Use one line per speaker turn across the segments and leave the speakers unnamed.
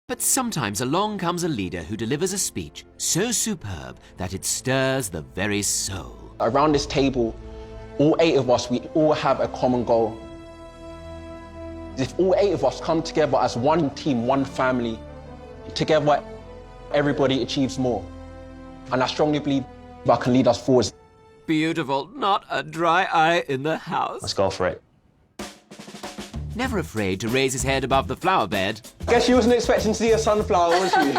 But sometimes along comes a leader who delivers a speech so superb that it stirs the very soul.
Around this table, all 8 of us, we all have a common goal. If all 8 of us come together as one team, one family, together everybody achieves more. And I strongly believe that can lead us forward.
Beautiful, not a dry eye in the house.
Let's go for it.
Never afraid to raise his head above the flower bed,
Guess you wasn't expecting to see a sunflower, was you?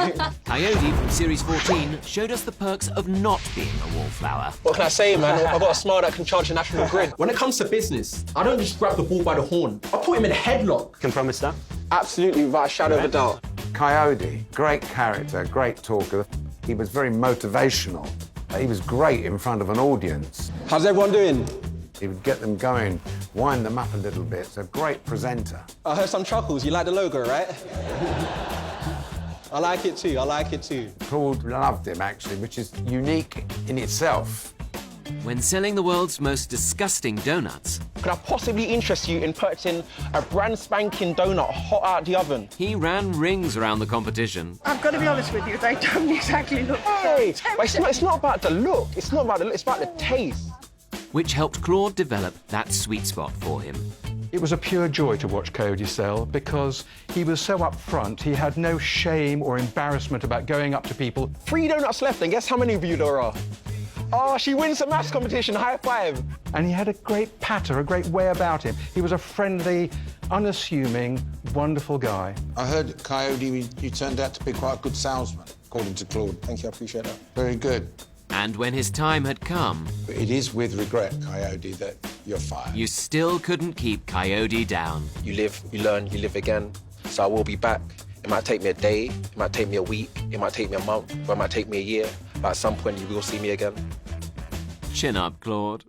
Kayode from Series 14 showed us the perks of not being a wallflower.
What can I say, man? I've got a smile that can charge the national grid. When it comes to business, I don't just grab the ball by the horn. I put him in a headlock.
Can promise that?
Absolutely, without a shadow of a doubt.
Kayode, great character, great talker. He was very motivational. He was great in front of an audience.
How's everyone doing?
He would get them going, wind them up a little bit. So great presenter.
I heard some chuckles. You like the logo, right? I like it too, I like it too.
Claude loved him, actually, which is unique in itself.
When selling the world's most disgusting donuts,
Could I possibly interest you in purchasing a brand spanking donut hot out the oven?
he ran rings around the competition.
I've got to be honest with you, they don't exactly look
Hey,
very
but it's not about the look. It's not about the look, it's about the taste.
which helped Claude develop that sweet spot for him.
It was a pure joy to watch Kayode sell because he was so upfront. He had no shame or embarrassment about going up to people.
3 donuts left, and guess how many of you there are? Oh, she wins the maths competition, high five.
And he had a great patter, a great way about him. He was a friendly, unassuming, wonderful guy.
I heard at Kayode you turned out to be quite a good salesman, according to Claude.
Thank you, I appreciate that.
Very good.
And when his time had come,
But it is with regret, Kayode, that you're fired.
you still couldn't keep Kayode down.
You live, you learn, you live again. So I will be back. It might take me a day, it might take me a week, it might take me a month, or it might take me a year. But at some point, you will see me again.
Chin up, Claude.